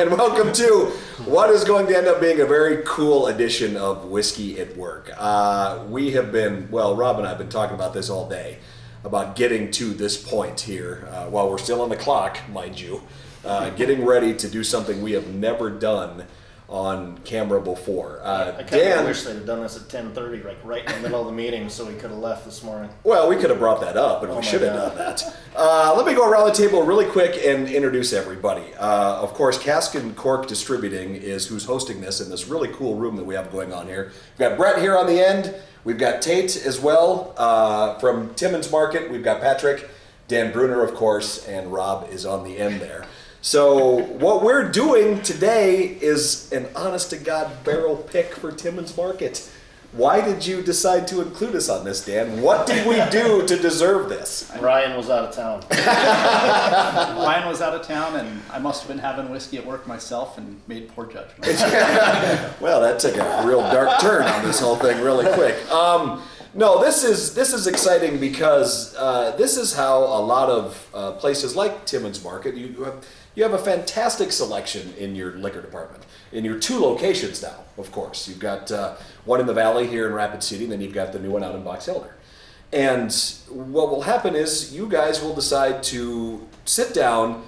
and welcome to what is going to end up being a very cool edition of Whiskey at Work. We have been, Rob and I have been talking about this all day, about getting to this point here, while we're still on the clock, mind you, getting ready to do something we have never done on camera before. I kind of wish they'd have done this at 10:30, like right in the middle of the meeting, so we could have left this morning. Well, we could have brought that up, and we should have done that. Let me go around the table really quick and introduce everybody. Of course, Cask and Cork Distributing is who's hosting this in this really cool room that we have going on here. We've got Brett here on the end. We've got Tate as well from Timmons Market. We've got Patrick, Dan Bruner, of course, and Rob is on the end there. So what we're doing today is an honest-to-God barrel pick for Timmons Market. Why did you decide to include us on this, Dan? What did we do to deserve this? Ryan was out of town. Ryan was out of town, and I must have been having whiskey at work myself and made poor judgment. Well, that took a real dark turn on this whole thing really quick. No, this is exciting because this is how a lot of places like Timmons Market, you have a fantastic selection in your liquor department. In your two locations now, of course. You've got one in the Valley here in Rapid City, and then you've got the new one out in Box Elder. And what will happen is you guys will decide to sit down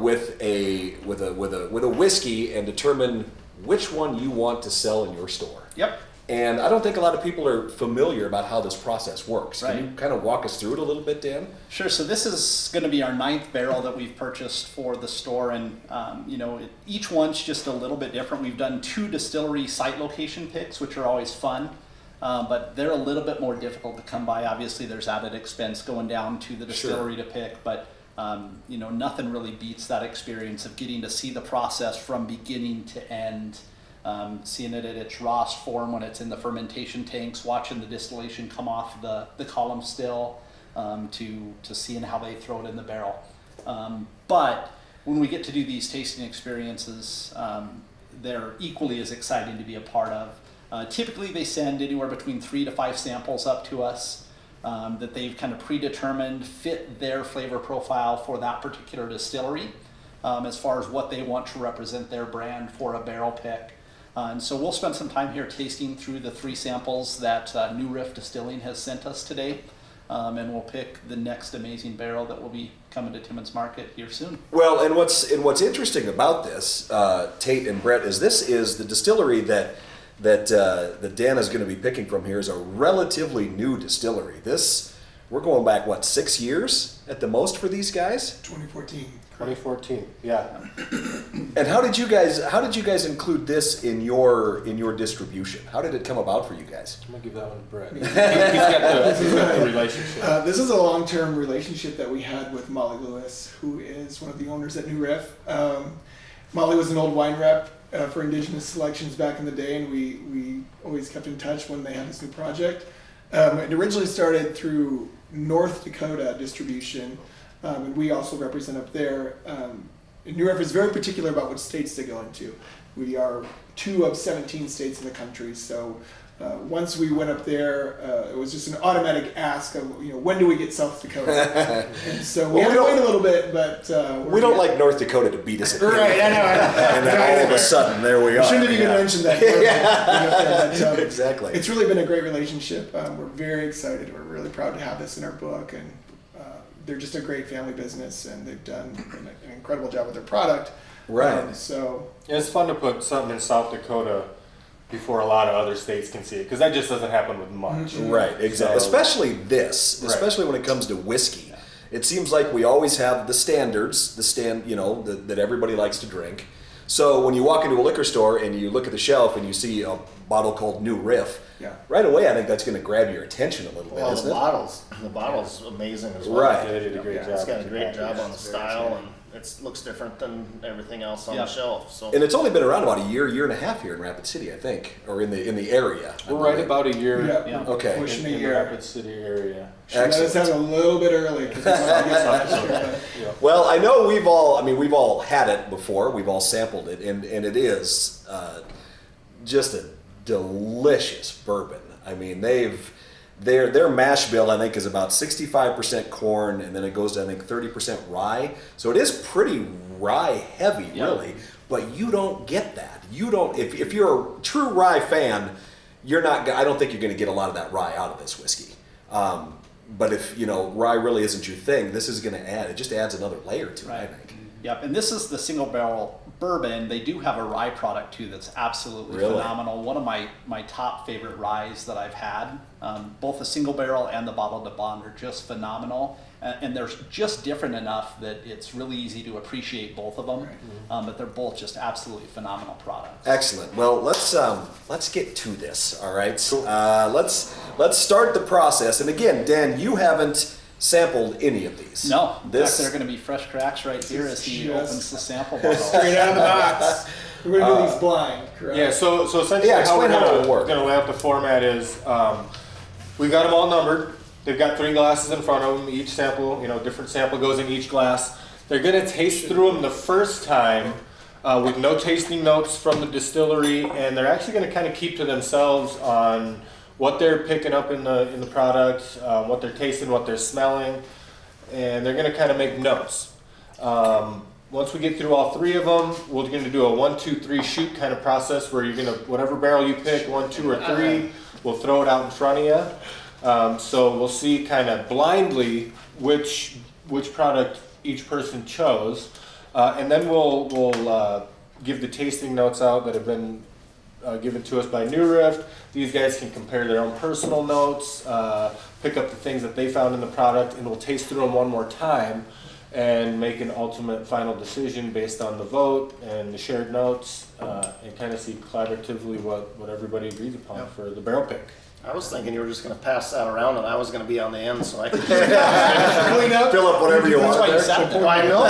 with a whiskey and determine which one you want to sell in your store. Yep. And I don't think a lot of people are familiar about how this process works. Right. Can you kind of walk us through it a little bit, Dan? Sure. So this is going to be our 9th barrel that we've purchased for the store, and each one's just a little bit different. We've done 2 distillery site location picks, which are always fun, but they're a little bit more difficult to come by. Obviously, there's added expense going down to the distillery to pick, but nothing really beats that experience of getting to see the process from beginning to end. Seeing it at its rawest form when it's in the fermentation tanks, watching the distillation come off the column still, to seeing how they throw it in the barrel. But when we get to do these tasting experiences, they're equally as exciting to be a part of. Typically they send anywhere between 3 to 5 samples up to us that they've kind of predetermined fit their flavor profile for that particular distillery, as far as what they want to represent their brand for a barrel pick. And so we'll spend some time here tasting through the 3 samples that New Riff Distilling has sent us today, and we'll pick the next amazing barrel that will be coming to Timmons Market here soon. Well, and what's interesting about this, Tate and Brett, is this is the distillery that Dan is going to be picking from here is a relatively new distillery. We're going back 6 years at the most for these guys? 2014, yeah. And how did you guys include this in your distribution? How did it come about for you guys? I'm gonna give that one to Brett. He's got the relationship. This is a long-term relationship that we had with Molly Lewis, who is one of the owners at New Riff. Molly was an old wine rep for Indigenous Selections back in the day, and we always kept in touch when they had this new project. It originally started through North Dakota distribution. And we also represent up there. New Riff is very particular about what states they go into. We are 2 of 17 states in the country, so once we went up there, it was just an automatic ask of, when do we get South Dakota? And so we had to wait a little bit, but we don't like North Dakota to beat us at right, I know. And then all of a sudden, there we are. I shouldn't have even mentioned that. But, exactly. It's really been a great relationship. We're very excited. We're really proud to have this in our book, and they're just a great family business, and they've done an incredible job with their product. Right. So it's fun to put something in South Dakota before a lot of other states can see it, because that just doesn't happen with much. Mm-hmm. Right, exactly. So, Especially when it comes to whiskey. It seems like we always have the standards, that everybody likes to drink. So when you walk into a liquor store and you look at the shelf and you see a bottle called New Riff, right away I think that's going to grab your attention a little bit, isn't it? The bottle's amazing as well. Right. They did a great job. It's got a great job on the style, and it looks different than everything else on the shelf. So. And it's only been around about a year and a half here in Rapid City, I think, or in the area. We're right about a year. Yeah. Okay. Pushing a In the year. Rapid City area. Let us have a little bit early, because we want to get last year. Well, I know we've all had it before. We've all sampled it, and it is just a delicious bourbon. I mean, their mash bill, I think, is about 65% corn, and then it goes to, I think, 30% rye. So it is pretty rye heavy, really. but you don't get that. You don't. If you're a true rye fan, you're not. I don't think you're going to get a lot of that rye out of this whiskey. But if rye really isn't your thing, this is going to add. It just adds another layer to it, I think. Yep, and this is the single barrel bourbon. They do have a rye product too that's absolutely phenomenal. One of my top favorite ryes that I've had. Both the single barrel and the bottled to bond are just phenomenal, and they're just different enough that it's really easy to appreciate both of them. But they're both just absolutely phenomenal products. Excellent. Well, let's get to this. All right. Cool. Let's start the process. And again, Dan, you haven't sampled any of these. No, in fact, they're going to be fresh cracks right here as he opens the sample bottle. Straight out of the box. We're going to do these blind, correct? Yeah, so essentially how we're going to lay out the format is we've got them all numbered. They've got 3 glasses in front of them. Each sample, different sample goes in each glass. They're going to taste through them the first time with no tasting notes from the distillery, and they're actually going to kind of keep to themselves on what they're picking up in the product, what they're tasting, what they're smelling, and they're going to kind of make notes. Once we get through all 3 of them, we're going to do a 1, 2, 3 shoot kind of process where you're going to, whatever barrel you pick, 1, 2, or 3, we'll throw it out in front of you. So we'll see kind of blindly which product each person chose, and then we'll give the tasting notes out that have been given to us by New Riff. These guys can compare their own personal notes, pick up the things that they found in the product, and we'll taste through them one more time and make an ultimate final decision based on the vote and the shared notes, and kind of see collaboratively what everybody agrees upon for the barrel pick. I was thinking you were just going to pass that around, and I was going to be on the end, so I could Clean up. Fill up whatever you want. That's why you sat I know.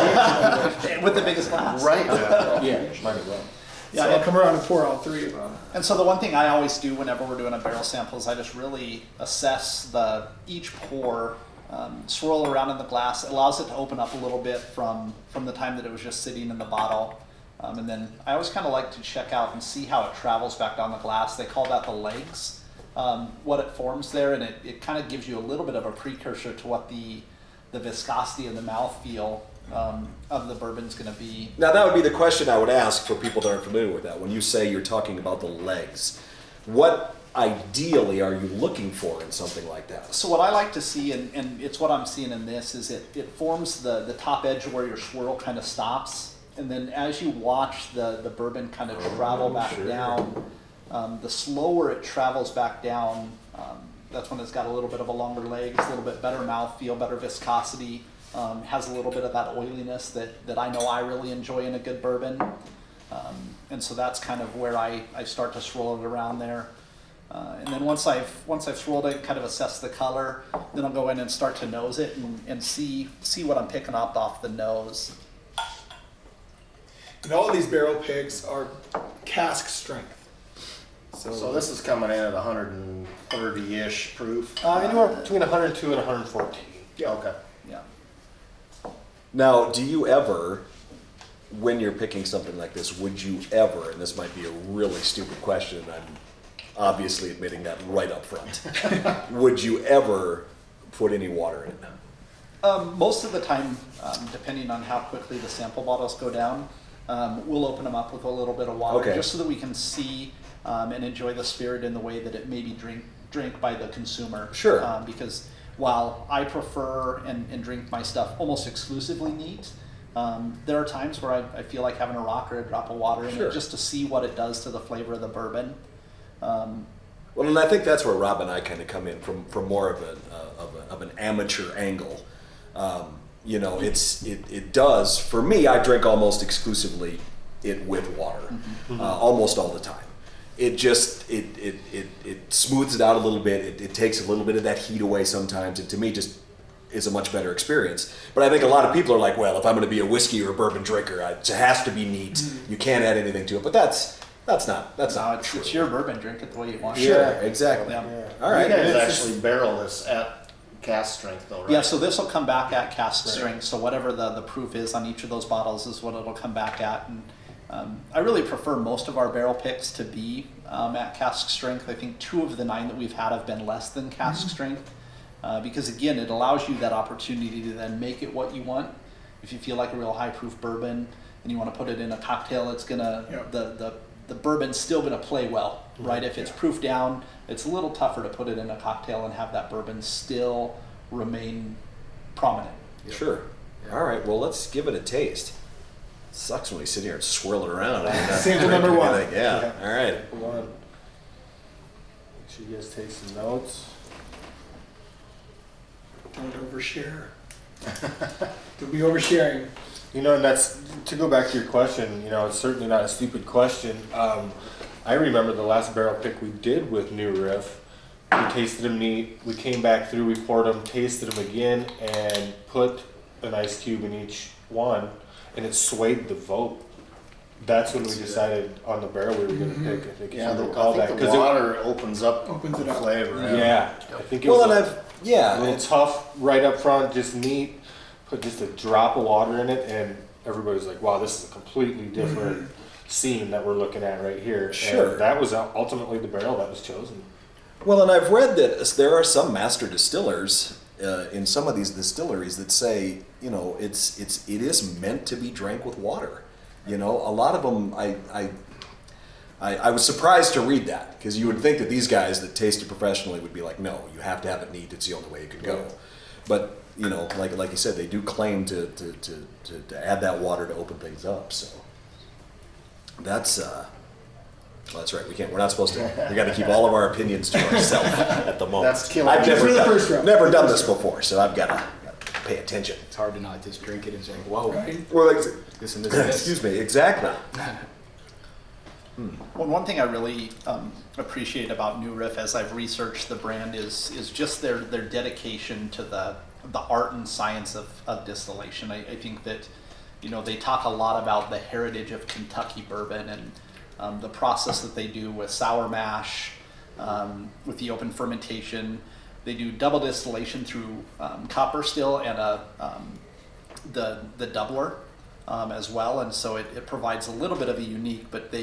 there with the biggest glass. Right. Yeah, might as well. Yeah, So I'll come around and pour all 3 of them. And so the one thing I always do whenever we're doing a barrel sample is I just really assess each pour, swirl around in the glass. It allows it to open up a little bit from the time that it was just sitting in the bottle. And then I always kind of like to check out and see how it travels back down the glass. They call that the legs, what it forms there, and it kind of gives you a little bit of a precursor to what the viscosity and the mouthfeel of the bourbon's going to be. Now that would be the question I would ask for people that aren't familiar with that. When you say you're talking about the legs, what ideally are you looking for in something like that? So what I like to see, and it's what I'm seeing in this, is it forms the top edge where your swirl kind of stops, and then as you watch the bourbon kind of travel back down, the slower it travels back down, that's when it's got a little bit of a longer legs, a little bit better mouthfeel, better viscosity. Has a little bit of that oiliness that I know I really enjoy in a good bourbon. And so that's kind of where I start to swirl it around there. And then once I've swirled it, kind of assess the color, then I'll go in and start to nose it and see what I'm picking up off the nose. And all of these barrel picks are cask strength. So this is coming in at 130-ish proof. Anywhere between 102 and 114. Yeah. Okay. Yeah. Now, do you ever, when you're picking something like this, would you ever, and this might be a really stupid question, and I'm obviously admitting that right up front, would you ever put any water in it? Most of the time, depending on how quickly the sample bottles go down, we'll open them up with a little bit of water, just so that we can see and enjoy the spirit in the way that it may be drink by the consumer. Sure. Because while I prefer and drink my stuff almost exclusively neat, there are times where I feel like having a rock or a drop of water in it just to see what it does to the flavor of the bourbon. Well, and I think that's where Rob and I kind of come in from more of an amateur angle. It does, for me, I drink almost exclusively it with water, almost all the time. It just it smooths it out a little bit. It takes a little bit of that heat away sometimes. It to me just is a much better experience. But I think a lot of people are like, well, if I'm going to be a whiskey or a bourbon drinker, it has to be neat. You can't add anything to it. But that's not true. It's your bourbon. Drink it the way you want. Sure, Yeah. exactly. Yeah. All right. You guys actually barrel this at cask strength, though, right? Yeah, so this will come back at cask strength. So whatever the proof is on each of those bottles is what it'll come back at. And I really prefer most of our barrel picks to be at cask strength. I think 2 of the 9 that we've had have been less than cask strength. Because again, it allows you that opportunity to then make it what you want. If you feel like a real high proof bourbon, and you want to put it in a cocktail, it's gonna Yep. the bourbon's still gonna play well, right? If it's proof down, it's a little tougher to put it in a cocktail and have that bourbon still remain prominent. Sure. All right. Well, let's give it a taste. Sucks when we sit here and swirl it around. And not Sample drink number one. anything. Yeah. All right. One. Make sure you guys take some notes. Don't overshare. Don't be oversharing. You know, and that's to go back to your question. You know, it's certainly not a stupid question. I remember the last barrel pick we did with New Riff. We tasted them neat. We came back through. We poured them, tasted them again, and put an ice cube in each one, and it swayed the vote. That's when we decided on the barrel we were going to pick. I think Yeah, if you I recall think that the water opens up Opens it the up. flavor. yeah, I think it Well, was and a I've little tough right up front, just neat. Put just a drop of water in it, and everybody's like, "Wow, this is a completely different scene that we're looking at right here." Sure. And that was ultimately the barrel that was chosen. Well, and I've read that there are some master distillers in some of these distilleries that say, you know, it is meant to be drank with water. You know, a lot of them, I was surprised to read that, because you would think that these guys that taste it professionally would be like, no, you have to have it neat. It's the only way it could go. But you know, like you said, they do claim to add that water to open things up. So that's. Well, that's right. We're not supposed to. We got to keep all of our opinions to ourselves at the moment. That's killing I've me. never For the done, first round. never done this before, so I've got to pay attention. It's hard to not just drink it and say, whoa, Right? Well, like, this and this and this. excuse me. Exactly. Well, one thing I really appreciate about New Riff as I've researched the brand is just their dedication to the art and science of distillation. I think that, you know, they talk a lot about the heritage of Kentucky bourbon and the process that they do with sour mash, with the open fermentation. They do double distillation through copper still and the doubler as well, and so it provides a little bit of a unique, but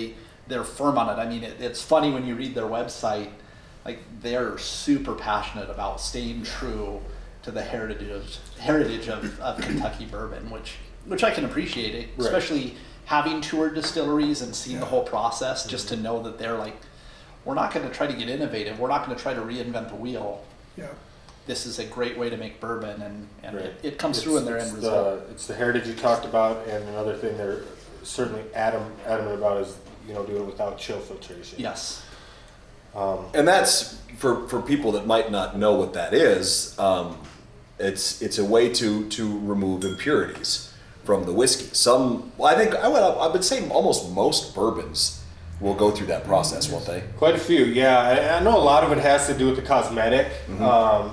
they're firm on it. I mean, it's funny when you read their website, like they're super passionate about staying true to the heritage of Kentucky bourbon, which I can appreciate it, Right. especially having toured distilleries and seen the whole process, just to know that they're like, we're not going to try to get innovative. We're not going to try to reinvent the wheel. Yeah. This is a great way to make bourbon, and Right. it comes through in their end result. It's the heritage you talked about, and another thing they're certainly adamant about is, you know, doing it without chill filtration. Yes. And that's for people that might not know what that is. It's a way to remove impurities from the whiskey. I would say almost most bourbons will go through that process, won't they? Quite a few, yeah. I know a lot of it has to do with the cosmetic,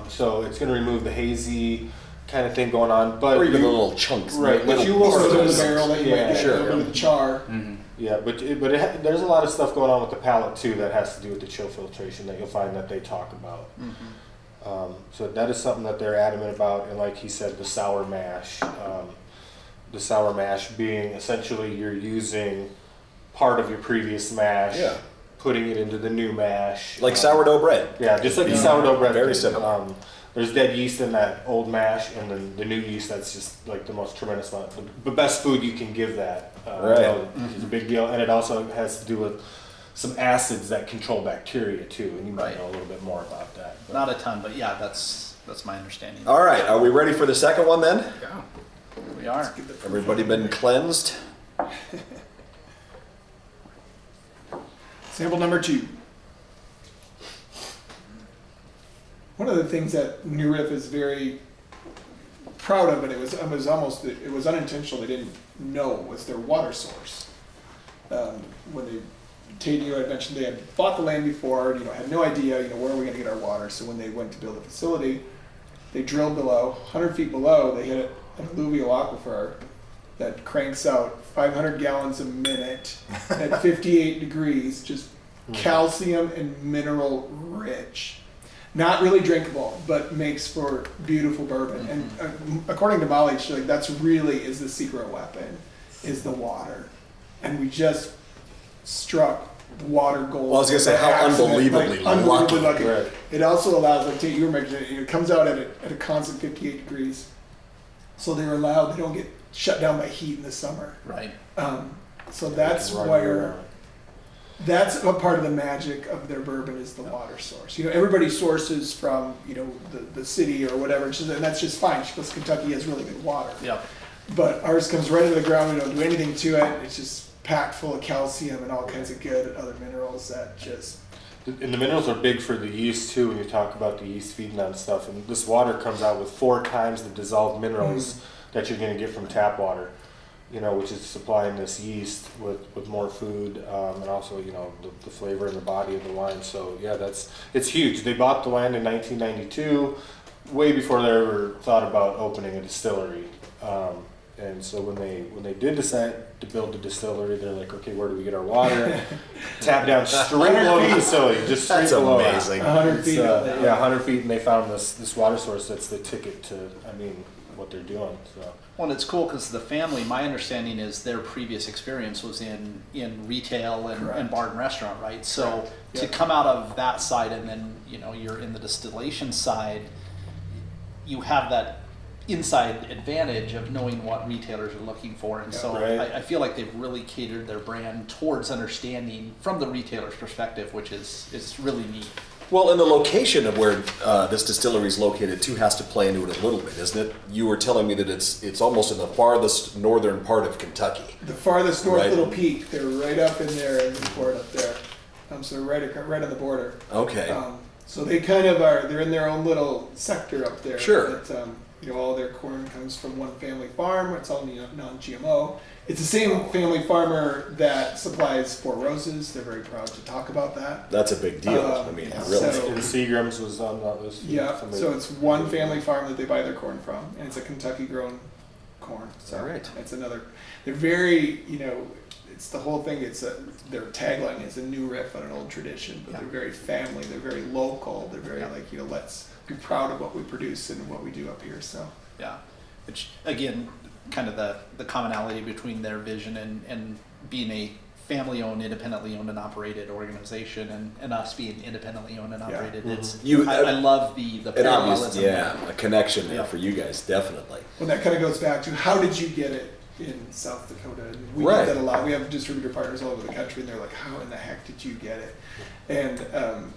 so it's going to remove the hazy kind of thing going on, but Or even you- the little chunks. Right, but little you will Or pieces. in the barrel that you Yeah, might get sure. a little bit of the char. Yeah, but there's a lot of stuff going on with the palate too that has to do with the chill filtration that you'll find that they talk about. So that is something that they're adamant about, and like he said, the sour mash. The sour mash being essentially you're using part of your previous mash, Yeah. putting it into the new mash. Like sourdough bread. Yeah, just like the sourdough bread. Very thing. similar. There's dead yeast in that old mash, and then the new yeast, that's just like the most tremendous amount. The best food you can give that. Right. You know, is a big deal, and it also has to do with some acids that control bacteria too, and you might Right. know a little bit more about that. But Not a ton, but yeah, that's my understanding. All right, are we ready for the second one then? Yeah. We are. Everybody been cleansed? Sample number 2. One of the things that New Riff is very proud of, and it was unintentional, they didn't know, was their water source. When Tate had mentioned they had bought the land before, and, had no idea, where are we going to get our water. So when they went to build a facility, they drilled below, 100 feet below, they hit an alluvial aquifer that cranks out 500 gallons a minute at 58 degrees, just calcium and mineral rich. Not really drinkable, but makes for beautiful bourbon. And according to Molly, she's like, that's really is the secret weapon, is the water. And we just struck water gold. Well, I was gonna say, how unbelievably lucky. Right. It also allows, like Tate, you were mentioning, it comes out at a constant 58 degrees. So they're allowed, they don't get shut down by heat in the summer. Right. So that's Right where, around. that's a part of the magic of their bourbon is the water source. You know, everybody sources from, you know, the city or whatever, and that's just fine because Kentucky has really good water. Yep. But ours comes right into the ground. We don't do anything to it. It's just packed full of calcium and all kinds of good other minerals that just. And the minerals are big for the yeast too. When you talk about the yeast feeding on stuff, and this water comes out with 4 times the dissolved minerals that you're going to get from tap water. You know, which is supplying this yeast with more food and also, you know, the flavor and the body of the wine. So yeah, it's huge. They bought the land in 1992, way before they ever thought about opening a distillery. And so when they did decide to build the distillery, they're like, okay, where do we get our water? Tap down straight below the facility, just straight That's below. amazing. 100 It's, feet. yeah, 100 feet, and they found this water source that's the ticket to, what they're doing. So. Well, it's cool because the family, my understanding is their previous experience was in retail and Correct. bar and restaurant, right? So Correct. to Yep. come out of that side and then, you know, you're in the distillation side, you have that inside advantage of knowing what retailers are looking for. And Yeah, so right. I feel like they've really catered their brand towards understanding from the retailer's perspective, which is really neat. Well, and the location of where this distillery is located too has to play into it a little bit, isn't it? You were telling me that it's almost in the farthest northern part of Kentucky. The farthest north Right. little peak, they're right up in there in the port up there. So right on the border. Okay. So they kind of are, they're in their own little sector up there. Sure. But, you know, all their corn comes from one family farm. It's all non-GMO. It's the same family farmer that supplies Four Roses. They're very proud to talk about that. That's a big deal. I mean, really. so- And Seagram's was on that list. Yeah, Somebody- so it's one family farm that they buy their corn from, and it's a Kentucky-grown corn. So All right. it's another. They're very, you know, it's the whole thing. Their tagline is a new riff on an old tradition, but they're very family. They're very local. They're very like, you know, let's be proud of what we produce and what we do up here. So Yeah, which again, kind of the commonality between their vision and being a family-owned, independently owned and operated organization, and us being independently owned and Yeah. operated. It's You- I love the An parallelism. obvious, yeah, a connection there Yeah. for you guys, definitely. well, that kind of goes back to how did you get it in South Dakota? And we Right. get that a lot. We have distributor partners all over the country, and they're like, "How in the heck did you get it?" And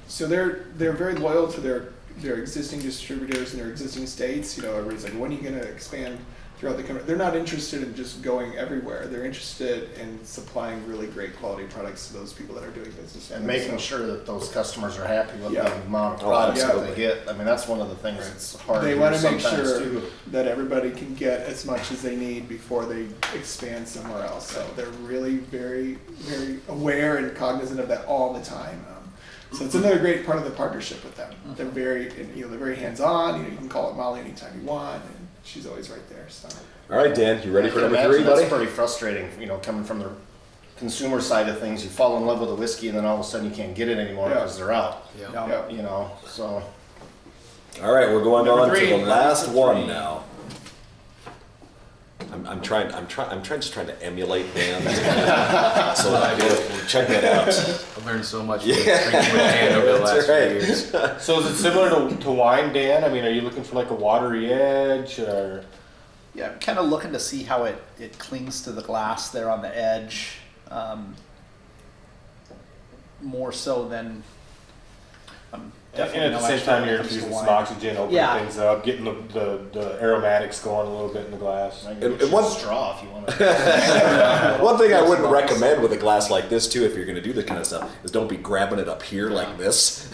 so they're very loyal to their existing distributors in their existing states. You know, everybody's like, "When are you going to expand throughout the country?" They're not interested in just going everywhere. They're interested in supplying really great quality products to those people that are doing business with And them. making So sure that those customers are happy with Yeah. the amount of Oh, products that absolutely. they get. I mean, that's one of the things that's hard they to want do to make sometimes sure too. that everybody can get as much as they need before they expand somewhere else. So they're really very, very aware and cognizant of that all the time. So it's another great part of the partnership with them. They're very, you know, they're very hands-on. You know, you can call it Molly anytime you want, and she's always right there. So All right, Dan, you ready I for can number imagine 3, buddy? That's pretty frustrating, you know, coming from the consumer side of things. You fall in love with a whiskey, and then all of a sudden you can't get it anymore Yeah. because they're out. Yeah. yeah. You know, so All right, we're going Number on three. to the last Number one three. now. I'm just trying to emulate Dan. So check that out. I've learned so much from Yeah. drinking with Dan over the last That's few right. years. So is it similar to wine, Dan? I mean, are you looking for like a watery edge or? Yeah, I'm kind of looking to see how it clings to the glass there on the edge, more so than. And at the same time, you're infusing some oxygen, opening Yeah. things up, getting the aromatics going a little bit in the glass. I can And get you one- a straw if you want to. One thing I wouldn't recommend with a glass like this too, if you're going to do this kind of stuff, is don't be grabbing it up here like this.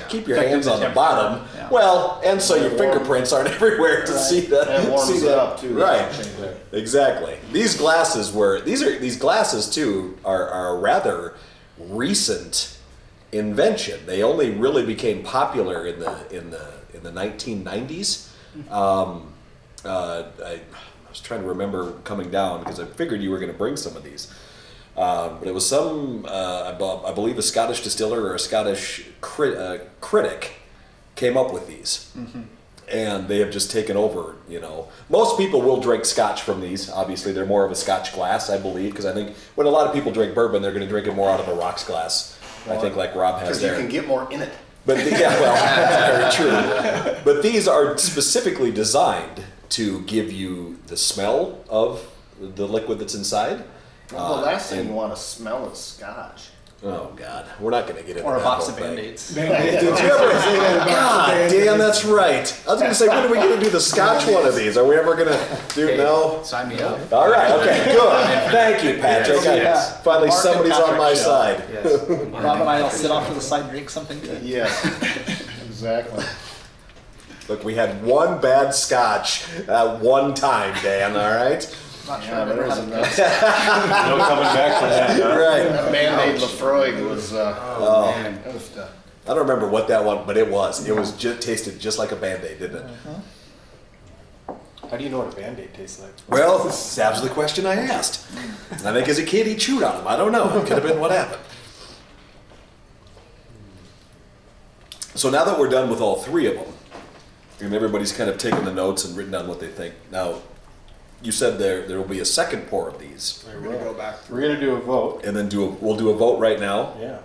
Keep your Affecting hands the on the temperature. bottom. Yeah. Well, and so your Warm. fingerprints aren't everywhere to Right. see the And it warms see it that. up too. Right. Change it. Exactly. These glasses too are a rather recent invention. They only really became popular in the 1990s. I was trying to remember coming down because I figured you were going to bring some of these. But it was some, I believe, a Scottish distiller or a Scottish critic came up with these. And they have just taken over, you know. Most people will drink scotch from these. Obviously, they're more of a scotch glass, I believe, because I think when a lot of people drink bourbon, they're going to drink it more out of a rocks glass. I think like Rob has Because you there. can get more in it. But yeah, well, very true. But these are specifically designed to give you the smell of the liquid that's inside. Well, the last thing and- you want to smell is scotch. Oh God, we're not going to get into Or a that box whole of thing. Band-Aids. Band-Aids. Did you ever say that about God Band-Aids? damn, that's right. I was going to say, when are we going to do the Scotch one of these? Are we ever going to do? No. Sign me up. All right. Okay. Good. Thank you, Patrick. Yes. Finally, Mark and somebody's on my Patrick show. side. Yes. Rob and I will sit off to the side and drink something good. Yes, exactly. Look, we had one bad Scotch at one time, Dan. All right. Not sure Yeah, I've ever there is had a a nice. No coming back from that. Huh? Right. That Band-Aid Lafroig was, Oh. Man. it was tough. I don't remember what that one, but it was. It was just tasted just like a Band-Aid, didn't it? How do you know what a Band-Aid tastes like? Well, that was the question I asked. I think as a kid he chewed on them. I don't know. It could have been what happened. So now that we're done with all three of them, and everybody's kind of taken the notes and written down what they think. Now, you said there will be a second pour of these, We're gonna go back through. We're gonna do a vote. and then we'll do a vote right now. Yeah.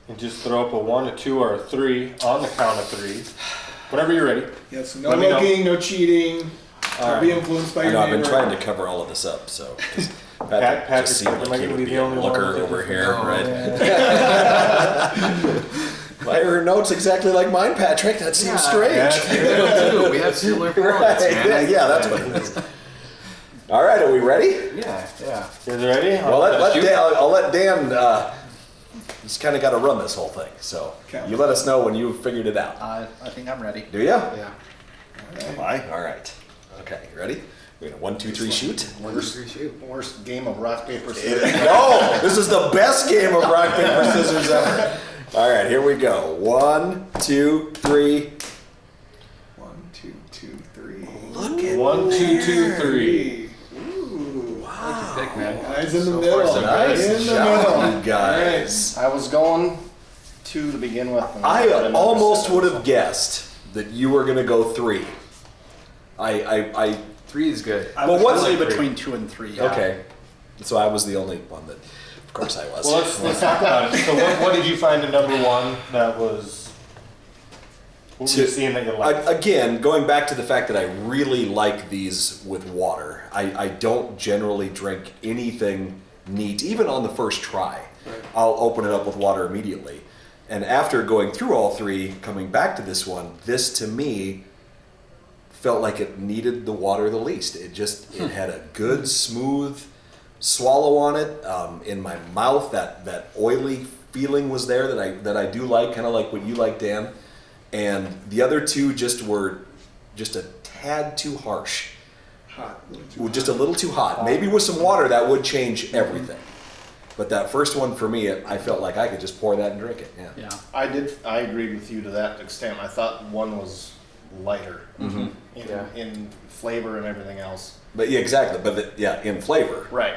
And just throw up a 1, a 2, or a 3 on the count of 3. Whenever you're ready. Yes, no Let me know. looking, no cheating. Don't be influenced by I your know I've been neighbor. trying to cover all of this up, so 'cause Patrick Patrick, just seemed am I like he gonna would be be the a only one looker with over this? here, No. right? Why are her notes exactly like mine, Patrick? That seems strange. Dude, we have similar products, man. Yeah, that's what it is. All right, are we ready? Yeah, yeah. You guys ready? Well, let shoot. Dan, I'll let Dan. He's kind of got to run this whole thing, so Okay. you let us know when you've figured it out. I think I'm ready. Do you? Yeah. Am I? All right. Okay, you ready? We're gonna 1, 2, 3 shoot. Worst game of rock, paper, scissors. No, this is the best game of rock paper scissors ever. All right, here we go. 1, 2, 3. 1, 2, 2, 3. Look at 1, 2, 2, 3. Ooh. wow. Pick, man. Eyes in the So middle. far, so Nice in the job, middle. you guys. I was going 2 to begin with. and I didn't almost understand would it, have guessed that you were gonna go 3. I 3 is good. I Well, was what's- really between 2 and 3. okay. So I was the only one that, of course I was. Well, let's talk about it. So what did you find in number 1 that was... What were you seeing that you liked? Again, going back to the fact that I really like these with water. I don't generally drink anything neat, even on the first try. I'll open it up with water immediately. And after going through all 3, coming back to this one, this to me felt like it needed the water the least. It had a good, smooth swallow on it. In my mouth, that oily feeling was there that I do like, kind of like what you like, Dan. And the other 2 just were just a tad too harsh. Hot. Just a little too hot. Maybe with some water that would change everything. But that first one for me, I felt like I could just pour that and drink it. Yeah. Yeah. I agreed with you to that extent. I thought 1 was lighter Yeah. in flavor and everything else. But yeah, exactly. But in flavor, Right.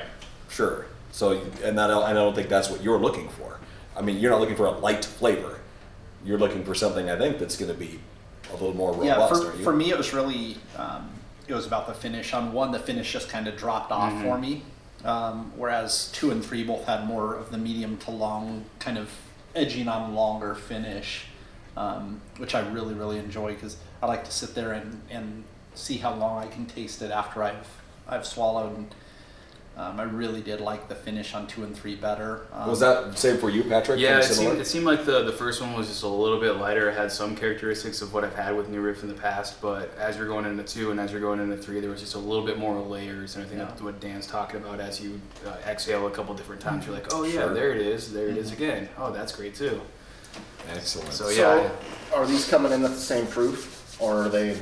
sure. So and I don't think that's what you're looking for. I mean, you're not looking for a light flavor. You're looking for something I think that's going to be a little more robust. Yeah, aren't you? for me it was really it was about the finish. On 1, the finish just kind of dropped off for me, whereas 2 and 3 both had more of the medium to long, kind of edging on longer finish, which I really really enjoy because I like to sit there and see how long I can taste it after I've swallowed. And, I really did like the finish on 2 and 3 better. Was that same for you, Patrick? Yeah, Kinda it similar? seemed like the first one was just a little bit lighter. It had some characteristics of what I've had with New Riff in the past, but as you're going into 2 and as you're going into 3, there was just a little bit more layers. And I think that's what Dan's talking about. As you exhale a couple different times, you're like, oh yeah, Sure. there it is again. Oh, that's great too. Excellent. So yeah, Are these coming in at the same proof, or are they?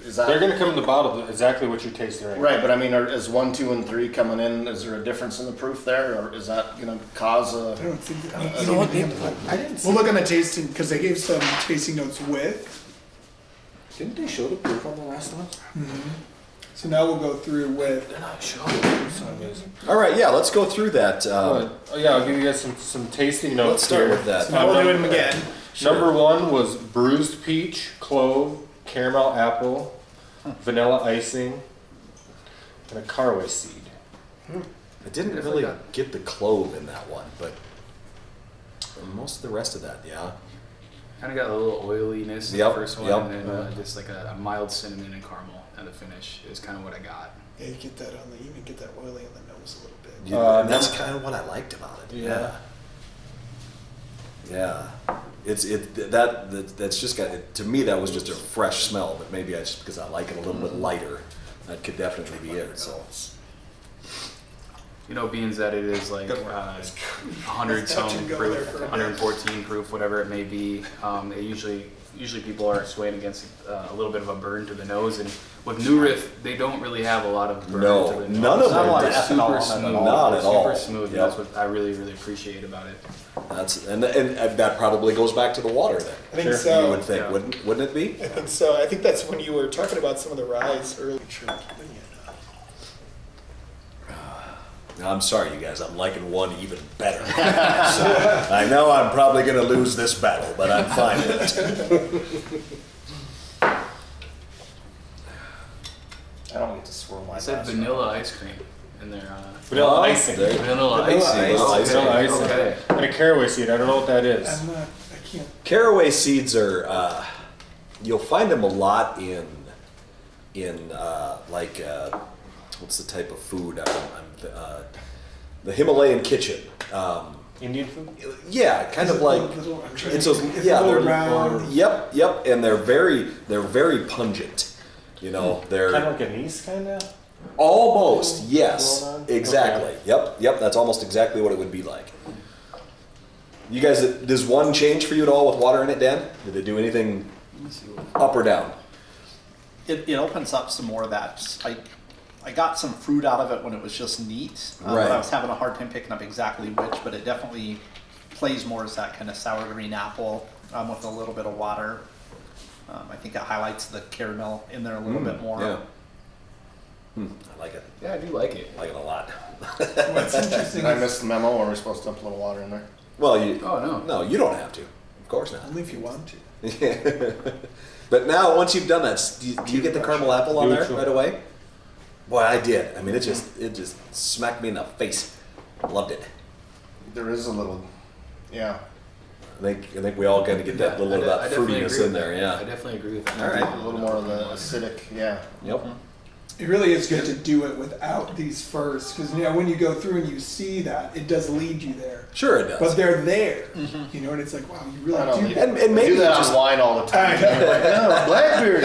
Is that They're going to come in the bottle exactly what you're tasting right now. right? But I mean, is 1, 2, and 3 coming in? Is there a difference in the proof there, or is that going to cause a? I don't think. I didn't we'll look on the tasting because they gave some tasting notes with. Didn't they show the proof on the last one? So now we'll go through with. All right, yeah, let's go through that. Oh, yeah, I'll give you guys some tasting notes Let's start here. with that. So now we'll do them again. Number 1 was bruised peach, clove, caramel apple, vanilla icing, and a caraway seed. I didn't really get the clove in that one, but most of the rest of that, yeah. Kind of got a little oiliness in Yep, the first one, yep. and then just like a mild cinnamon and caramel at the finish is kind of what I got. Yeah, you get that on the, you even get that oily on the nose a little bit. And that's kind of what I liked about it. Yeah. Yeah. That's just got, to me, that was just a fresh smell, but maybe just because I like it a little bit lighter, that could definitely be it, so. You know, being that it is like 100 some Touch and go proof, there for a bit. 114 proof, whatever it may be, usually people are swaying against a little bit of a burn to the nose, and with New Riff, they don't really have a lot of burn to No, the nose. none of Not a them. lot of They're ethanol super on it at smooth. all. Not at all. Super smooth. Yep. That's what I really, really appreciate about it. And that probably goes back to the water then. I think Sure. so. You would think, Yeah. wouldn't it be? I think so. I think that's when you were talking about some of the ryes earlier. I'm sorry, you guys. I'm liking one even better. So, I know I'm probably going to lose this battle, but I'm fine with it. I don't get to swirl my I said glass. vanilla ice cream in there. Vanilla Oh, icing. there- Vanilla Vanilla icing. icing. Oh, Vanilla icing. Okay. And a caraway seed. I don't know what that is. I'm not, I can't. Caraway seeds are, you'll find them a lot in what's the type of food? The Himalayan kitchen. Indian food? Yeah, kind of like, it's those, It's yeah, a they're, little round. yep, and they're very pungent. You know, they're Kind of like anise, kind of? almost, yes, Roll on? exactly. Okay. Yep, that's almost exactly what it would be like. You guys, does one change for you at all with water in it, Dan? Did it do anything up or down? It opens up some more of that. I got some fruit out of it when it was just neat. Right. But I was having a hard time picking up exactly which, but it definitely plays more as that kind of sour green apple with a little bit of water. I think it highlights the caramel in there a little bit more. Yeah. I like it. Yeah, I do like it. I like it a lot. What's interesting Did I is miss the memo, or are we supposed to dump a little water in there? Well, Oh, no. you don't have to. Of course not. only if you want to. But now, once you've done that, do you get the caramel apple on there Neutral. right away? Boy, I did. I mean, it just smacked me in the face. Loved it. There is a little, yeah. I think we all kind of get that little bit of that definitely fruitiness agree in with there. that. Yeah. I definitely agree with that. All right. A little more of the acidic, yeah. Yep. It really is good to do it without these first, because when you go through and you see that, it does lead you there. Sure, it does. But they're there, you know, and it's like, wow, you really I don't do need that. And We maybe do that just on wine all the time. I know. Like, no, blackberry.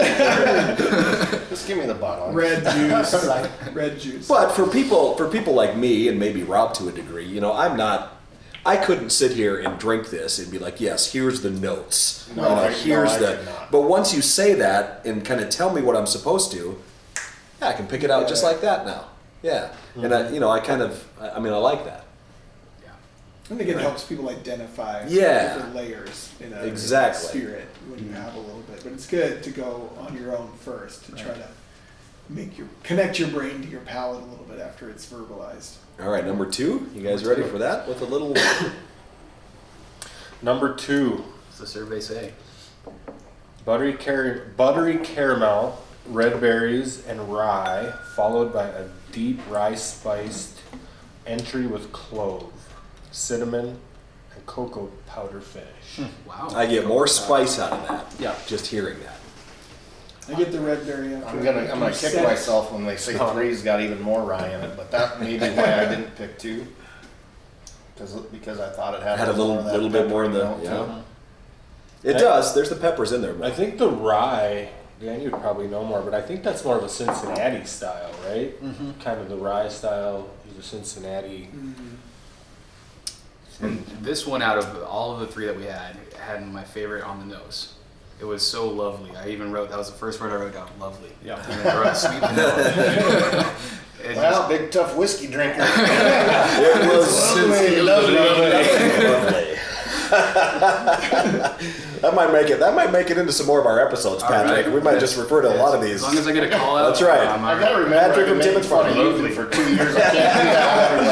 Just give me the bottle. Red juice, red juice. But for people like me and maybe Rob to a degree, you know, I couldn't sit here and drink this and be like, yes, here's the notes. No, You know, I here's could not. But once you say that and kind of tell me what I'm supposed to, yeah, I can pick it out just like that now. Yeah, and I like that. And again, it helps people identify Yeah. different layers in a Exactly. spirit when you have a little bit. But it's good to go on your own first to try to connect your brain to your palate a little bit after it's verbalized. All right, number 2. You guys ready for that? With a little. Number 2, What's the survey say? buttery caramel, red berries, and rye, followed by a deep rye spiced entry with clove, cinnamon, and cocoa powder finish. Wow. I get more spice out of that. Yeah. Just hearing that. I get the red berry after. I'm gonna kick Set. myself when they say three's got even more rye in it, but that may be why I didn't pick 2. Because I thought it had Had a more of that little bit more in the peppery note to It does. There's the peppers in there. I think the rye, Dan, you'd probably know more, but I think that's more of a Cincinnati style, right? Kind of the rye style is a Cincinnati. And this one, out of all of the 3 that we had my favorite on the nose. It was so lovely. I even wrote, that was the first word I wrote down, lovely. Yeah. And then I wrote sweet vanilla. It Well, big tough whiskey drinker. It was Lovely. That might make it into some more of our episodes, All Patrick. right. We might just refer to a lot of these. As long as I get a call out. That's right. I'm all I gotta remember, Patrick I've from been Timmons making fun of Farm. Ethan for 2 years. I can't do that with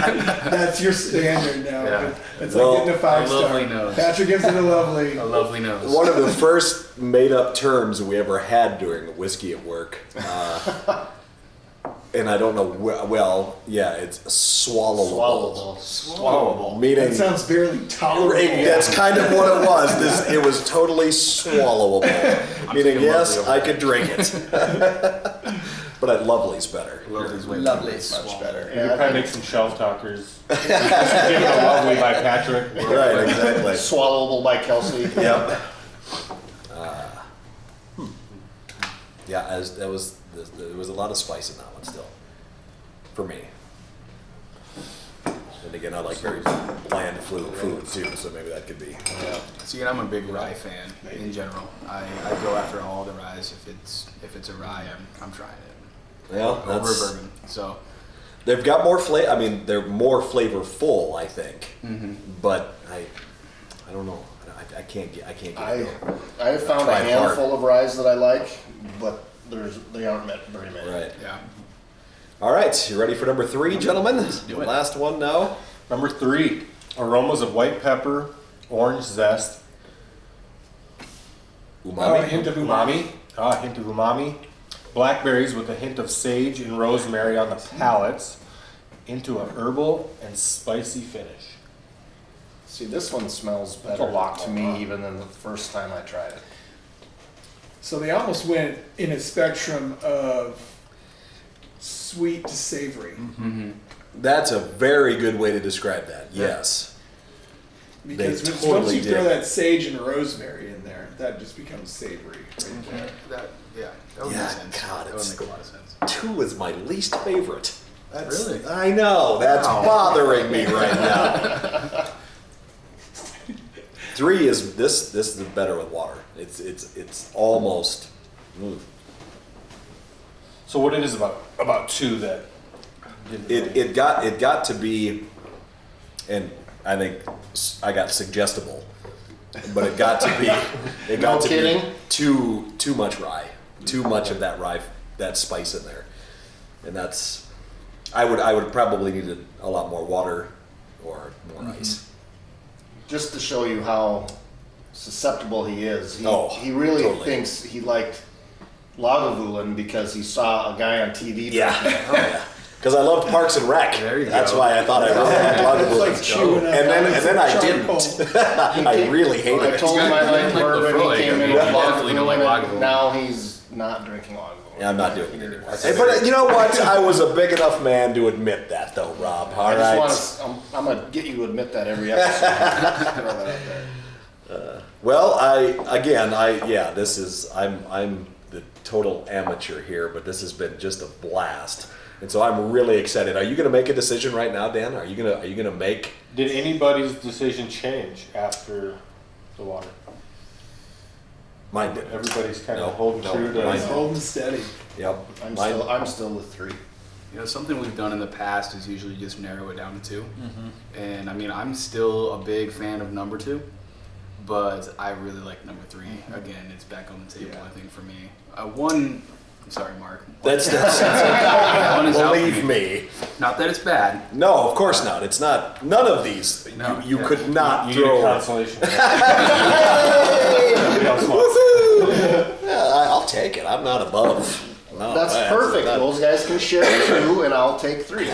everybody. That's your standard now. Yeah. It's Well, like getting a 5-star. lovely nose. Patrick gives it a lovely. A lovely nose. One of the first made-up terms we ever had during whiskey at work. and I don't know, well, yeah, it's swallowable. Swallowable. Meaning, That sounds barely tolerable. that's kind of what it was. It was totally swallowable. Meaning, taking yes, lovely I over could drink it. But lovely's better. Lovely's way Lovely. Much better. You could probably make some shelf talkers. Give it a lovely by Patrick. Right, exactly. Swallowable by Kelsey. Yep. Yeah, there was a lot of spice in that one still, for me. And again, I like very bland food too, so maybe that could be. See, and I'm a big rye fan in general. I go after all the ryes. If it's a rye, I'm trying it. Well, Over that's, bourbon. So they've got more flavor. I mean, they're more flavorful, I think. But I don't know. I can't get it. I have found a Tried hard. handful of ryes that I like, but they aren't very many. Right. yeah. All right, you ready for number 3, gentlemen? do it. Last one now. Number 3, aromas of white pepper, orange zest, Umami. A hint of umami, a hint of umami, blackberries with a hint of sage and rosemary on the palates, into a herbal and spicy finish. See, this one smells That's better a lot to going on. me even than the first time I tried it. So they almost went in a spectrum of sweet to savory. That's a very good way to describe that. Yes. Because They once totally you throw did. that sage and rosemary in there, that just becomes savory right there. That would Yeah, make sense. God, that would it's- make a lot of sense. 2 is my least favorite. Really? I know. That's bothering me right now. 3 is this is better with water. It's almost. So what it is about 2 that didn't really- It got to be, and I think I got suggestible, but it got to be. It got No to kidding? be too much rye, too much of that rye, that spice in there, and that's. I would probably need a lot more water or more ice. Just to show you how susceptible he is. He really totally. thinks he liked Lagavulin because he saw a guy on TV. Yeah. drinking it. Oh, yeah. Because I loved Parks and Rec. There you That's go. why I thought I It's loved like Lagavulin. chewing up And then I charcoal. didn't. I really hated I it. told him I liked Like bourbon. Lafroy, He came in you with definitely don't like Lagavulin. Lagavulin. Now he's not drinking Lagavulin. Yeah, I'm not doing it anymore. Hey, but you know what? I was a big enough man to admit that, though, Rob. All I right. just want to. I'm gonna get you to admit that every episode. Throw that out there. Well, this is I'm the total amateur here, but this has been just a blast, and so I'm really excited. Are you going to make a decision right now, Dan? Are you gonna make? Did anybody's decision change after the water? Mine did. Everybody's kind No, of holding no, true to. mine It's holding steady. Yep. I'm still with 3. You know, something we've done in the past is usually just narrow it down to 2. And I mean, I'm still a big fan of number 2, but I really like number 3. Again, it's back on the table, I think, for me. 1, I'm sorry, Mark. That's One is out for believe me. Not that it's bad. No, of course not. It's not. None of these. No. You could not You need a throw. consolation. Nobody else wants it. Yeah, I'll take it. I'm not above. No, That's perfect. not- Those guys can share 2, and I'll take 3. It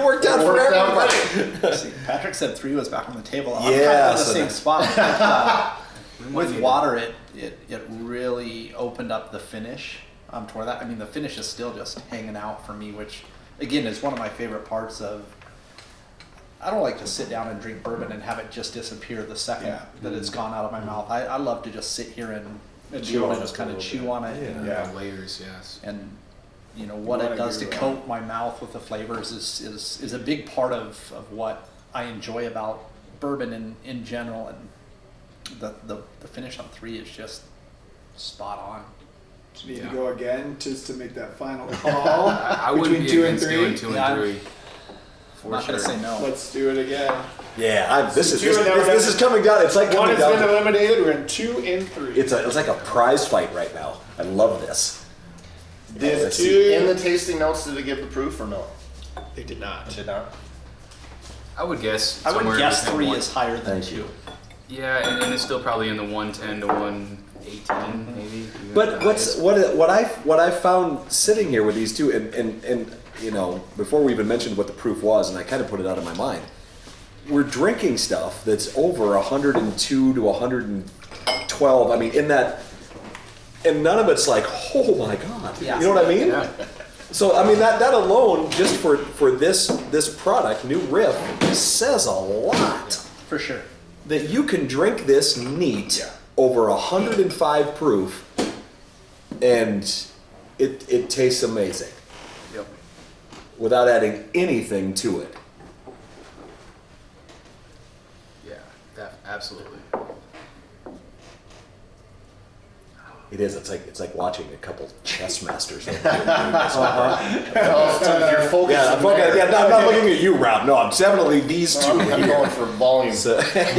worked out It for worked out everybody. See, Patrick said 3 was back on the table. I'm Yeah, kind of in the so same that- spot. We might With need water, it really opened up the finish toward that. I mean, the finish is still just hanging out for me, which again is one of my favorite parts of. I don't like to sit down and drink bourbon and have it just disappear the second that it's gone out of my mouth. I love to just sit here and be able to just kind of chew on it. And, the layers, yes. and you know what it does to coat my mouth with the flavors is a big part of what I enjoy about bourbon in general, and the finish on 3 is just spot on. Need Yeah. to go again just to make that final call. I wouldn't between be 2 and against 3. doing 2 Yeah, and 3. I'm not gonna say no. Let's do it again. Yeah, this is Two and then this is coming down. It's like One coming has been down. eliminated. We're in 2 and 3. It's like a prize fight right now. I love this. Did Let's see. in the tasting notes, did it give the proof or no? They did not. Did not. I would guess. I would somewhere guess between 3 one- is higher than Thank 2. you. Yeah, and it's still probably in the 110 to 118, maybe. You But what I found sitting here with these two, and you know, before we even mentioned what the proof was, and I kind of put it out of my mind, we're drinking stuff that's over 102 to 112. I mean, in that, and none of it's like, oh my God, Yeah. you know what I mean? Yeah. So I mean that alone, just for this product, New Riff, says a lot. For sure. That you can drink this neat over 105 proof, and it tastes amazing Yep. without adding anything to it. Yeah. Absolutely. It is. It's like watching a couple chess masters. Oh, so you're focusing I'm not looking at you, Rob. No, I'm definitely these two I'm here. going for volume. So, right.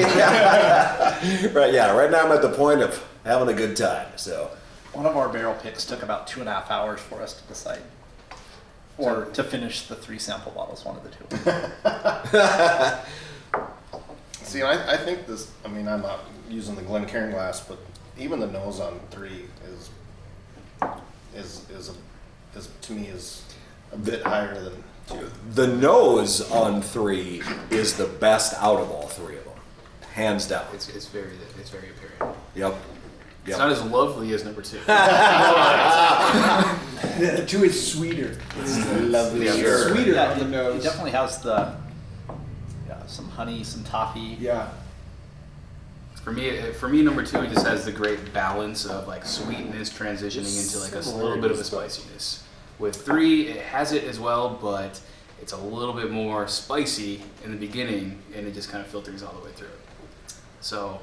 Yeah. Right now I'm at the point of having a good time. So. One of our barrel picks took about 2.5 hours for us to decide. Or to finish the 3 sample bottles, one of the two. See, I think this. I mean, I'm not using the Glencairn glass, but even the nose on 3 is to me is a bit higher than 2. The nose on 3 is the best out of all 3 of them, hands down. It's very apparent. Yep. It's not as lovely as number 2. The 2 is sweeter. It's Lovely. Sure. sweeter Yeah, on the it nose. definitely has the some honey, some toffee. Yeah. For me, number 2 just has the great balance of like sweetness transitioning into like a little bit of a spiciness. With 3, it has it as well, but it's a little bit more spicy in the beginning, and it just kind of filters all the way through. So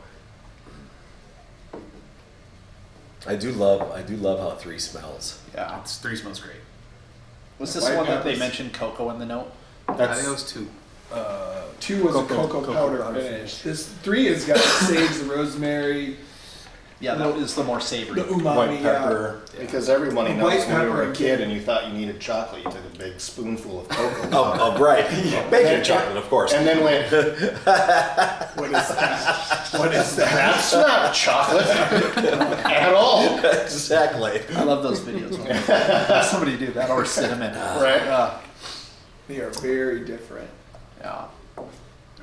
I do love how 3 smells. Yeah. 3 smells great. Was this White one that they peppers. mentioned cocoa in the note? I think it was 2. 2 was a cocoa powder finish. This 3 has got the sage, the rosemary, Yeah, that is the more savory. the umami. White pepper. Because everybody White knows when you were pepper a and kid giddy. and you thought you needed chocolate, you took a big spoonful of cocoa. Oh, right. Bacon chocolate, of course. And then went, What is that? What is that? that's not chocolate at all. Exactly. I love those videos. When have somebody do that or cinnamon. Right. They are very different. Yeah. Well,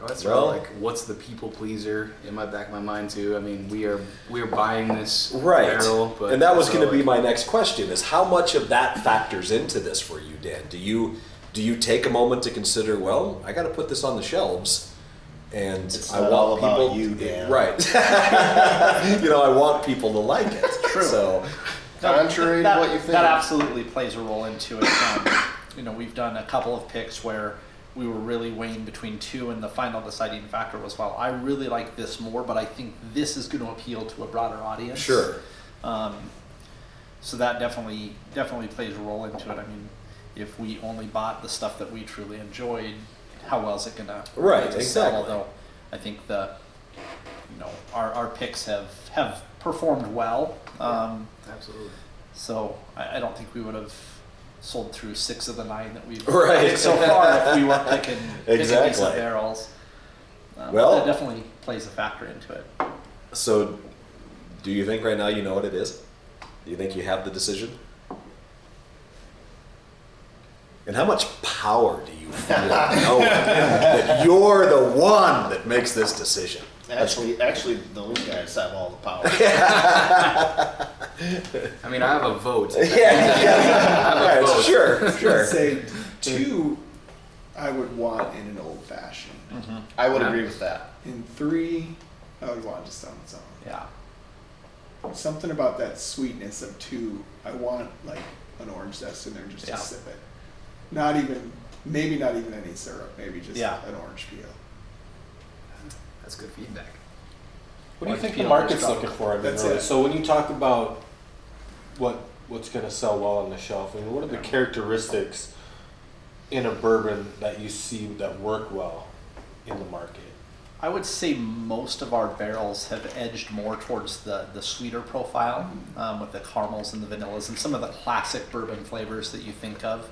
that's Well- right. Like, what's the people pleaser in my back of my mind too? I mean, we are buying this Right. barrel, but And that was also, going to be like, my next question: is how much of that factors into this for you, Dan? Do you take a moment to consider? Well, I got to put this on the shelves, and It's I not want all about people. you, Dan. Right. I want people to like it. True. So. Contrary to what you think. That absolutely plays a role into it. We've done a couple of picks where we were really weighing between 2, and the final deciding factor was, well, I really like this more, but I think this is going to appeal to a broader audience. Sure. So that definitely plays a role into it. I mean, if we only bought the stuff that we truly enjoyed, how well is it going to Right, sell? exactly. Although I think our picks have performed well. Absolutely. So I don't think we would have sold through 6 of the 9 that we've Right. picked so far if we were picking Exactly. decent barrels. Well- that definitely plays a factor into it. So, do you think right now you know what it is? Do you think you have the decision? And how much power do you feel knowing that you're the one that makes this decision? Actually, those guys have all the power. I mean, I have a vote. Yeah. I have a vote. Sure. I'd say 2 I would want in an old fashioned. I would agree with that. In 3, I would want just on its own. Yeah. Something about that sweetness of 2. I want like an orange zest in there just Yeah. to sip it. Maybe not even any syrup. Maybe just Yeah. an orange peel. That's good feedback. What do you White think the peel market's is looking for? I mean, That's really? it. So when you talk about what's going to sell well on the shelf, I mean, what are the characteristics in a bourbon that you see that work well in the market? I would say most of our barrels have edged more towards the sweeter profile, with the caramels and the vanillas and some of the classic bourbon flavors that you think of.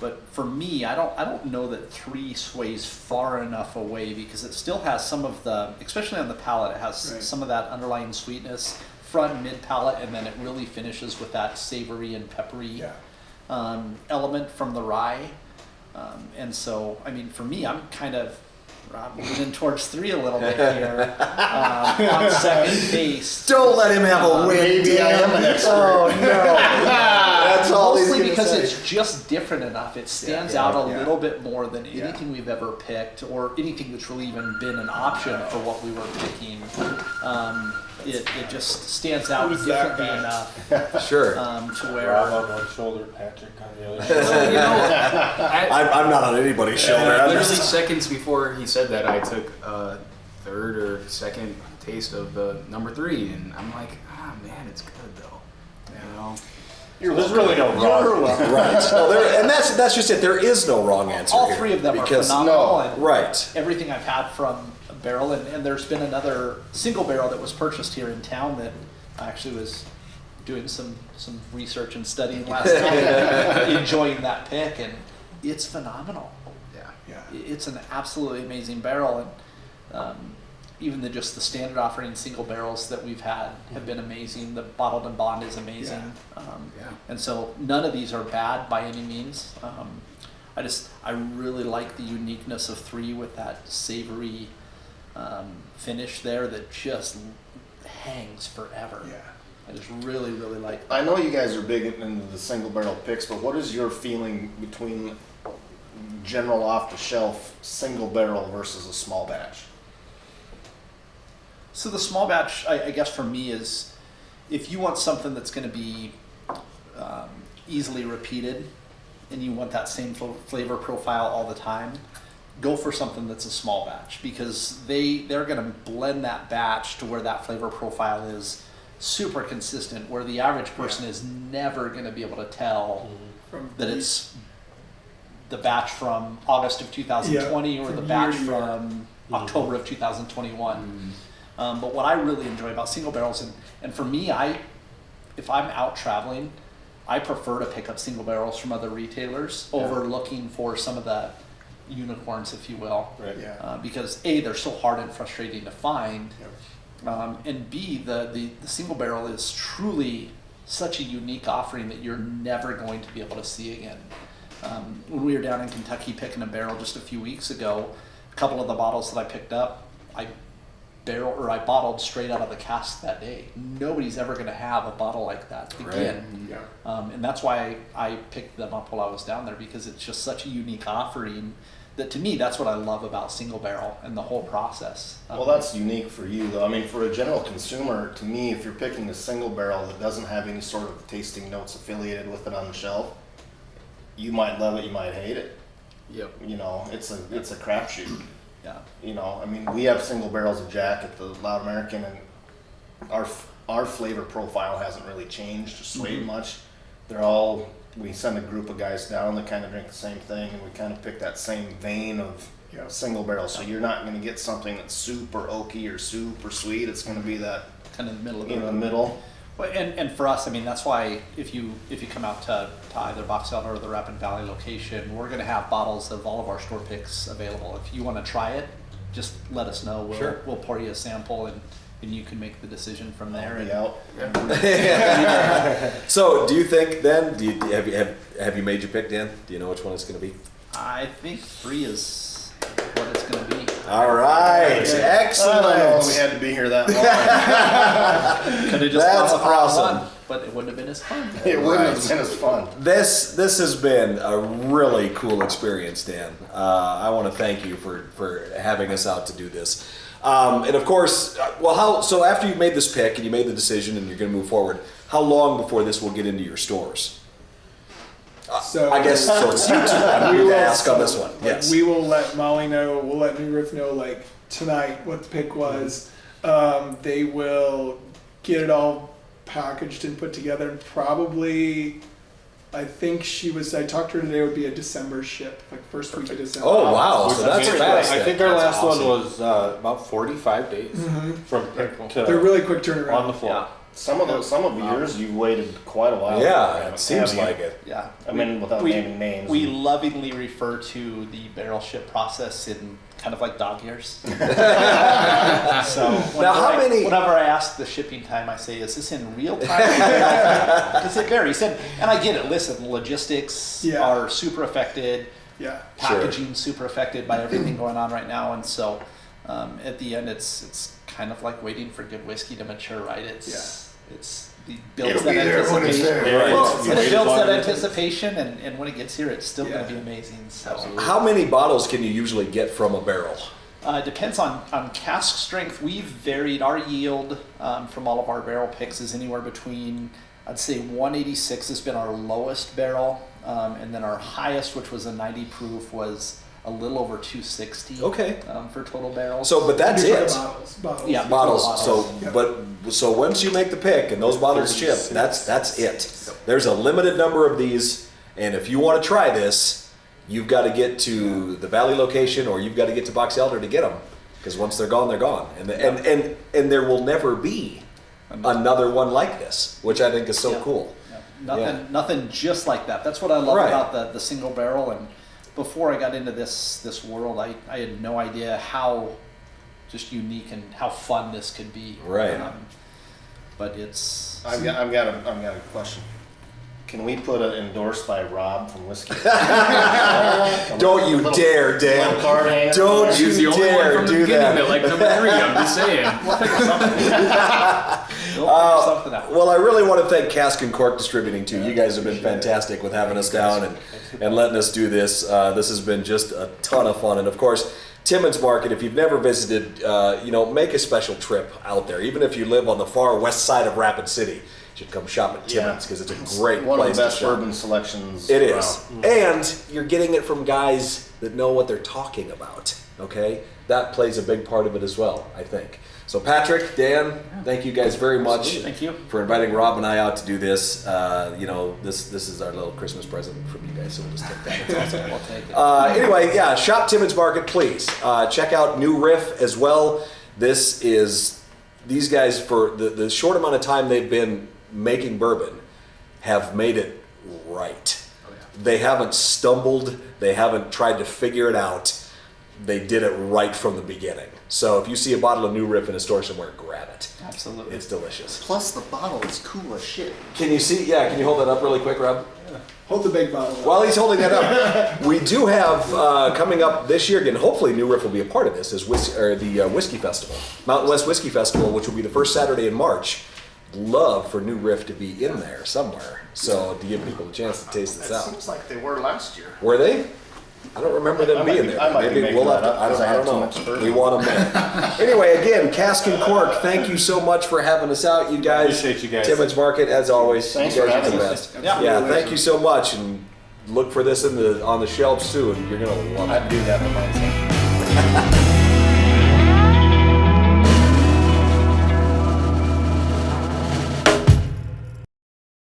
But for me, I don't know that 3 sways far enough away, because it still has some of the, especially on the palate, it has Right. some of that underlying sweetness, front and mid palate, and then it really finishes with that savory and peppery element from the rye. And so, I mean, for me, I'm kind of leaning towards 3 a little bit here on second taste. Don't let him have a win. Maybe I am an expert. Oh no! That's all he's Mostly gonna because say. it's just different enough. It stands out a little bit more than anything we've ever picked, or anything that's really even been an option for what we were picking. It just stands out Who's that differently guy? enough Sure. to where. Rob on one shoulder, Patrick on the other You shoulder. know, I'm not on anybody's shoulder. I'm literally just- seconds before he said that, I took a third or second taste of the number 3, and I'm like, man, it's good though. You know. There's really no wrong. right. No, and that's just it. There is no wrong answer All here, 3 of them are because phenomenal. And right. everything I've had from a barrel, and there's been another single barrel that was purchased here in town that I actually was doing some research and studying last night, enjoying that pick, and it's phenomenal. Yeah. It's an absolutely amazing barrel, and even just the standard offering single barrels that we've had have been amazing. The bottled and bond is amazing, and so none of these are bad by any means. I really like the uniqueness of 3 with that savory finish there that just hangs forever. Yeah. I just really like that. I know you guys are big into the single barrel picks, but what is your feeling between general off the shelf single barrel versus a small batch? So the small batch, I guess for me, is if you want something that's going to be easily repeated and you want that same flavor profile all the time, go for something that's a small batch, because they're going to blend that batch to where that flavor profile is super consistent, where the average person is never going to be able to tell that it's the batch from August of 2020 or from the year batch to year. from October of 2021. But what I really enjoy about single barrels, and for me, if I'm out traveling, I prefer to pick up single barrels from other retailers over looking for some of the unicorns, if you will. Right. Because A, they're so hard and frustrating to find, and B, the single barrel is truly such a unique offering that you're never going to be able to see again. When we were down in Kentucky picking a barrel just a few weeks ago, a couple of the bottles that I picked up, I bottled straight out of the cask that day. Nobody's ever going to have a bottle like that again. And that's why I picked them up while I was down there, because it's just such a unique offering that, to me, that's what I love about single barrel and the whole process. Well, that's unique for you, though. I mean, for a general consumer, to me, if you're picking a single barrel that doesn't have any sort of tasting notes affiliated with it on the shelf, you might love it, you might hate it. Yep. You know, it's a crapshoot. Yeah. You know, I mean, we have single barrels of Jack at the Loud American, and our flavor profile hasn't really changed or swayed much. We send a group of guys down that kind of drink the same thing, and we kind of pick that same vein of single barrel. So you're not going to get something that's super oaky or super sweet. It's going to be that Kind of the middle of in the the road. middle. Well, and for us, I mean, that's why if you come out to either Box Elder or the Rapid Valley location, we're going to have bottles of all of our store picks available. If you want to try it, just let us know. We'll pour you a sample, and you can make the decision from there. Be And out. So, do you think then? Have you made your pick, Dan? Do you know which one it's going to be? I think 3 is what it's going to be. All right, I don't know excellent. we had to be here that long. Could have just That's gone with round awesome. 1, but it wouldn't have been as fun. It wouldn't have been as fun. This has been a really cool experience, Dan. I want to thank you for having us out to do this. And of course, so after you made this pick and you made the decision and you're going to move forward, how long before this will get into your stores? So I guess so. It's you two. I'm going to ask on this one. Yes. we will let Molly know. We'll let New Riff know like tonight what the pick was. They will get it all packaged and put together, and probably, I talked to her today, it would be a December ship, like first week of December. Oh wow! So that's fast. I think then. our That's last awesome. one was about 45 days from pick to They're really quick turnaround. on the floor. Some of yours you've waited quite a while. Yeah, for, it seems haven't you? like it. Yeah. I mean, without naming names. We lovingly refer to the barrel ship process in kind of like dog years. So whenever I ask the shipping time, I say, "Is this in real time?" Because it varies, and I get it. Listen, logistics are super affected. Yeah. Packaging super affected by everything going on right now, and so at the end, it's kind of like waiting for good whiskey to mature, right? It's the builds that anticipation. Well, it builds that anticipation, and when it gets here, it's still going to be amazing. So, How many bottles can you usually get from a barrel? it depends on cask strength. We've varied our yield from all of our barrel picks is anywhere between, I'd say 186 has been our lowest barrel, and then our highest, which was a 90 proof, was a little over 260. Okay. For total barrels. So, but that's You're it. talking bottles. Yeah. Bottles. Bottles. So once you make the pick and those bottles ship, that's it. There's a limited number of these, and if you want to try this, you've got to get to the Valley location or you've got to get to Box Elder to get them, because once they're gone, they're gone, and there will never be another one like this, which I think is so cool. Yeah. Nothing just like that. That's what I love Right. about the single barrel. And before I got into this world, I had no idea how just unique and how fun this could be. Right. But it's I've got a question. Can we put it endorsed by Rob from Whiskey? Don't you dare, Dan. Little card hanging Don't on you He's the only one dare from the do beginning that. that liked number 3. I'm just saying. we'll figure something out. Well, I really want to thank Cask and Cork Distributing too. You guys have been fantastic with having us down and letting us do this. This has been just a ton of fun. And of course, Timmons Market, if you've never visited, make a special trip out there. Even if you live on the far west side of Rapid City, you should come shop at Timmons because it's a great One place of the best to shop. bourbon selections. It around. is. And you're getting it from guys that know what they're talking about, okay? That plays a big part of it as well, I think. So Patrick, Dan, thank you guys very much. Thank you. For inviting Rob and I out to do this. This is our little Christmas present from you guys, so we'll just take that. It's awesome. We'll take it. Anyway, shop Timmons Market, please. Check out New Riff as well. These guys, for the short amount of time they've been making bourbon, have made it right. They haven't stumbled. They haven't tried to figure it out. They did it right from the beginning. So if you see a bottle of New Riff in a store somewhere, grab it. Absolutely. It's delicious. Plus, the bottle is cool as shit. Can you see? Yeah, can you hold that up really quick, Rob? Hold the big bottle. While he's holding that up, we do have coming up this year again. Hopefully, New Riff will be a part of this. Is the Whiskey Festival, Mountain West Whiskey Festival, which will be the first Saturday in March. Love for New Riff to be in there somewhere, so to give people a chance to taste this It out. seems like they were last year. Were they? I don't remember them I might being be- there. I might be Maybe making we'll have that to. up I 'cause don't, I I had don't too know. much bourbon. We want them there. Anyway, again, Cask and Cork, thank you so much for having us out, you guys. Appreciate you guys. Timmons Market, as always. Thanks you for guys are having the us. best. Yeah. Yeah, thank you so much, and look for this on the shelves soon. You're gonna love it. I'd do that for myself.